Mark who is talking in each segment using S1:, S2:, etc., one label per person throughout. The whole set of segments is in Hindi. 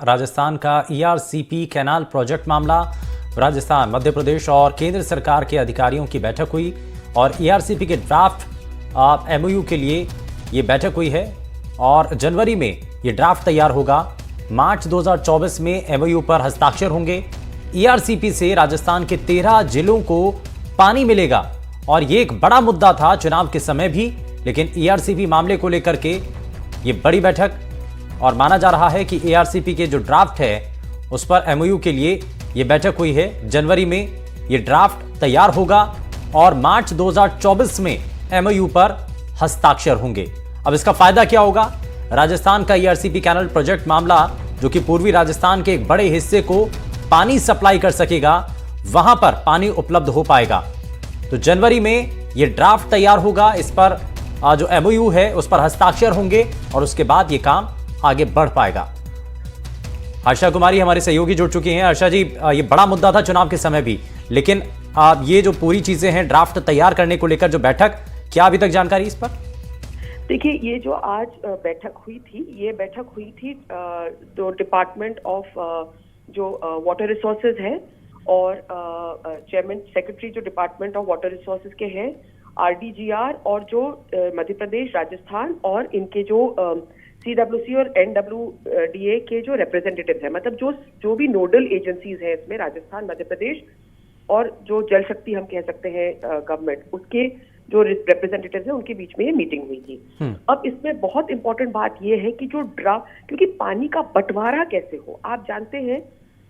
S1: राजस्थान का ईआरसीपी कैनाल प्रोजेक्ट मामला। राजस्थान, मध्य प्रदेश और केंद्र सरकार के अधिकारियों की बैठक हुई और ईआरसीपी के ड्राफ्ट एमओयू के लिए ये बैठक हुई है और जनवरी में ये ड्राफ्ट तैयार होगा। मार्च 2024 में एमओयू पर हस्ताक्षर होंगे। ईआरसीपी से राजस्थान के 13 जिलों को पानी मिलेगा और ये एक बड़ा मुद्दा था चुनाव के समय भी, लेकिन ईआरसीपी मामले को लेकर के ये बड़ी बैठक और माना जा रहा है कि ईआरसीपी के जो ड्राफ्ट है उस पर एमओयू के लिए ये बैठक हुई है। जनवरी में ये ड्राफ्ट तैयार होगा और मार्च 2024 में एमओयू पर हस्ताक्षर होंगे। अब इसका फायदा क्या होगा? राजस्थान का ईआरसीपी कैनाल प्रोजेक्ट मामला, जो कि पूर्वी राजस्थान के एक बड़े हिस्से को पानी सप्लाई कर सकेगा, वहां पर पानी उपलब्ध हो पाएगा। तो जनवरी में ये ड्राफ्ट तैयार होगा, इस पर जो एमओयू है उस पर हस्ताक्षर होंगे और उसके बाद ये काम आगे बढ़ पाएगा। हर्षा कुमारी हमारे सहयोगी जुड़ चुकी हैं। हर्षा जी, ये बड़ा मुद्दा था चुनाव के समय भी, लेकिन ये जो पूरी चीजें हैं ड्राफ्ट तैयार करने को लेकर जो बैठक, क्या अभी तक जानकारी इस पर?
S2: देखिए, ये जो आज बैठक हुई थी, ये बैठक हुई थी जो डिपार्टमेंट ऑफ जो वाटर रिसोर्सेज है और चेयरमैन सेक्रेटरी जो डिपार्टमेंट ऑफ वाटर रिसोर्सेज के हैं, आरडीजीआर, और जो मध्य प्रदेश, राजस्थान और इनके जो सीडब्ल्यूसी और एनडब्ल्यूडीए के जो रिप्रेजेंटेटिव्स हैं, मतलब जो भी नोडल एजेंसीज हैं इसमें, राजस्थान, मध्य प्रदेश और जो जल शक्ति हम कह सकते हैं गवर्नमेंट, उसके जो रिप्रेजेंटेटिव्स हैं उनके बीच में ये मीटिंग हुई थी। अब इसमें बहुत इंपॉर्टेंट बात ये है कि जो ड्राफ्ट, क्योंकि पानी का बंटवारा कैसे हो, आप जानते हैं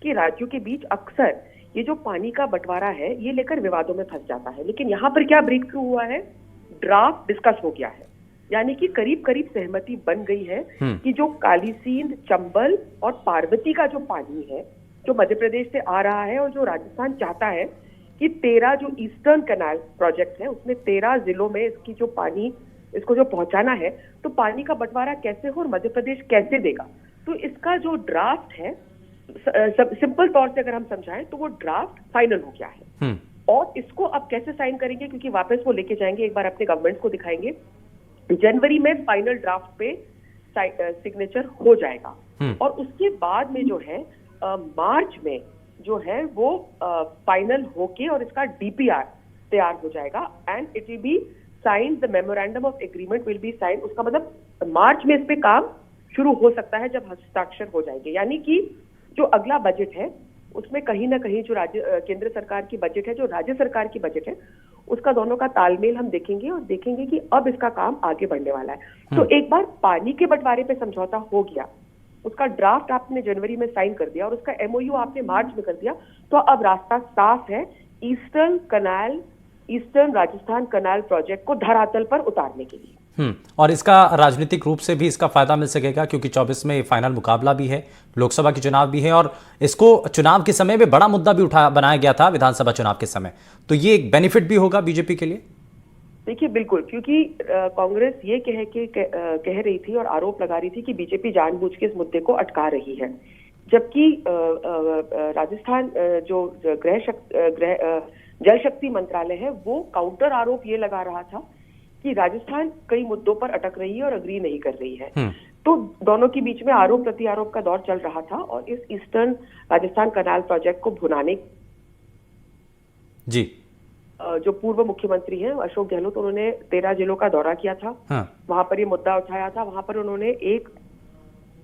S2: कि राज्यों के बीच अक्सर ये जो पानी का बंटवारा है ये लेकर विवादों में फंस जाता है। लेकिन यहाँ पर क्या ब्रेक थ्रू हुआ है, ड्राफ्ट डिस्कस हो गया है, यानी कि करीब करीब सहमति बन गई है कि जो काली सींध, चंबल और पार्वती का जो पानी है जो मध्य प्रदेश से आ रहा है और जो राजस्थान चाहता है कि 13 जो ईस्टर्न कैनाल प्रोजेक्ट है उसमें 13 जिलों में इसकी जो पानी, इसको जो पहुंचाना है, तो पानी का बंटवारा कैसे हो और मध्य प्रदेश कैसे देगा। तो इसका जो ड्राफ्ट है, सिंपल तौर से अगर हम समझाएं तो वो ड्राफ्ट फाइनल हो गया है और इसको अब कैसे साइन करेंगे, क्योंकि वापस वो लेके जाएंगे, एक बार अपने गवर्नमेंट को दिखाएंगे। जनवरी में फाइनल ड्राफ्ट पे सिग्नेचर हो जाएगा और उसके बाद में जो है मार्च में जो है वो फाइनल होके और इसका डीपीआर तैयार हो जाएगा and it will be sign, the memorandum of agreement will be sign. उसका मतलब मार्च में इस पे काम शुरू हो सकता है जब हस्ताक्षर हो जाएंगे। यानी कि जो अगला बजट है उसमें कहीं ना कहीं जो केंद्र सरकार की बजट है, जो राज्य सरकार की बजट है, उसका दोनों का तालमेल हम देखेंगे और देखेंगे कि अब इसका काम आगे बढ़ने वाला है। तो एक बार पानी के बंटवारे पे समझौता हो गया, उसका ड्राफ्ट आपने जनवरी में साइन कर दिया और उसका एमओयू आपने मार्च में कर दिया, तो अब रास्ता साफ है ईस्टर्न राजस्थान कनाल प्रोजेक्ट को धरातल पर उतारने के लिए।
S1: और इसका राजनीतिक रूप से भी इसका फायदा मिल सकेगा, क्योंकि 24 में फाइनल मुकाबला भी है, लोकसभा के चुनाव भी है और इसको चुनाव के समय में बड़ा मुद्दा भी बनाया गया था विधानसभा चुनाव के समय, तो ये एक बेनिफिट भी होगा बीजेपी के लिए।
S2: देखिए, बिल्कुल, क्योंकि कांग्रेस ये कह रही थी और आरोप लगा रही थी कि बीजेपी जानबूझ के इस मुद्दे को अटका रही है, जबकि राजस्थान जो जल शक्ति मंत्रालय है वो काउंटर आरोप ये लगा रहा था कि राजस्थान कई मुद्दों पर अटक रही है और अग्री नहीं कर रही है। तो दोनों के बीच में आरोप प्रति आरोप का दौर चल रहा था और इस ईस्टर्न राजस्थान कनाल प्रोजेक्ट को भुनाने
S1: जी
S2: जो पूर्व मुख्यमंत्री हैं अशोक गहलोत, उन्होंने 13 जिलों का दौरा किया था। वहां पर ये मुद्दा उठाया था, वहां पर उन्होंने एक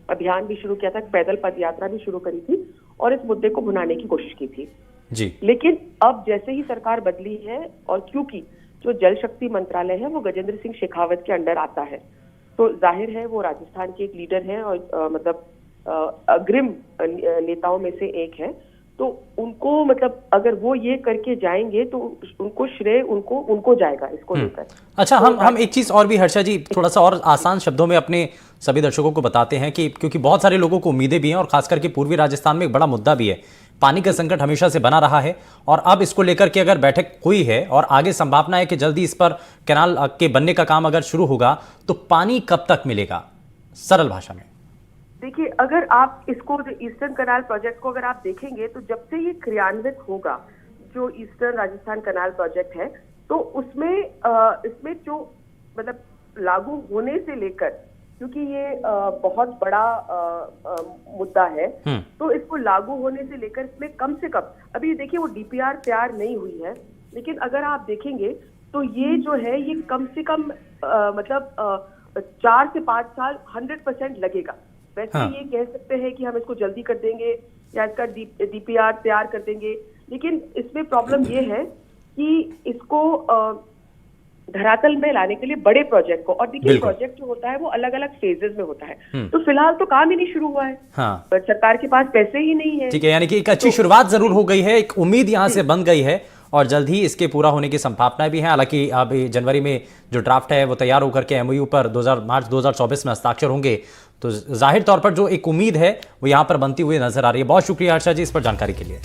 S2: अभियान भी शुरू किया था, पैदल पद यात्रा भी शुरू करी थी और इस मुद्दे को भुनाने की कोशिश की थी
S1: जी।
S2: लेकिन अब जैसे ही सरकार बदली है और क्योंकि जो जल शक्ति मंत्रालय है वो गजेंद्र सिंह शेखावत के अंडर आता है, तो जाहिर है वो राजस्थान के एक लीडर हैं और मतलब अग्रिम नेताओं में से एक है, तो उनको मतलब अगर वो ये करके जाएंगे तो उनको श्रेय उनको जाएगा इसको लेकर।
S1: अच्छा, हम एक चीज और भी हर्षा जी थोड़ा सा और आसान शब्दों में अपने सभी दर्शकों को बताते हैं कि क्योंकि बहुत सारे लोगों को उम्मीदें भी हैं और खास करके पूर्वी राजस्थान में एक बड़ा मुद्दा भी है, पानी का संकट हमेशा से बना रहा है और अब इसको लेकर के अगर बैठक हुई है और आगे संभावना है कि जल्दी इस पर कैनाल के बनने का काम अगर शुरू होगा, तो पानी कब तक मिलेगा सरल भाषा में?
S2: देखिए, अगर आप इसको जो ईस्टर्न कनाल प्रोजेक्ट को अगर आप देखेंगे तो जब से ये क्रियान्वित होगा जो ईस्टर्न राजस्थान कनाल प्रोजेक्ट है, तो उसमें इसमें जो मतलब लागू होने से लेकर क्योंकि ये बहुत बड़ा मुद्दा है। तो इसको लागू होने से लेकर इसमें कम से कम, अभी देखिए वो डीपीआर तैयार नहीं हुई है, लेकिन अगर आप देखेंगे तो ये जो है ये कम से कम मतलब 4 से 5 साल 100% लगेगा। वैसे ये कह सकते हैं कि हम इसको जल्दी कर देंगे या इसका डीपीआर तैयार कर देंगे, लेकिन इसमें प्रॉब्लम ये है कि इसको धरातल में लाने के लिए बड़े प्रोजेक्ट को, और देखिए प्रोजेक्ट जो होता है वो अलग अलग फेजेस में होता है, तो फिलहाल तो काम ही नहीं शुरू हुआ है।
S1: हाँ।
S2: पर सरकार के पास पैसे ही नहीं है।
S1: ठीक है, यानी कि एक अच्छी शुरुआत जरूर हो गई है, एक उम्मीद यहाँ से बन गई है और जल्द ही इसके पूरा होने की संभावनाएं भी हैं। हालांकि अभी जनवरी में जो ड्राफ्ट है वो तैयार होकर के एमओयू पर मार्च 2024 में हस्ताक्षर होंगे, तो जाहिर तौर पर जो एक उम्मीद है वो यहाँ पर बनती हुई नजर आ रही है। बहुत शुक्रिया हर्षा जी इस पर जानकारी के लिए।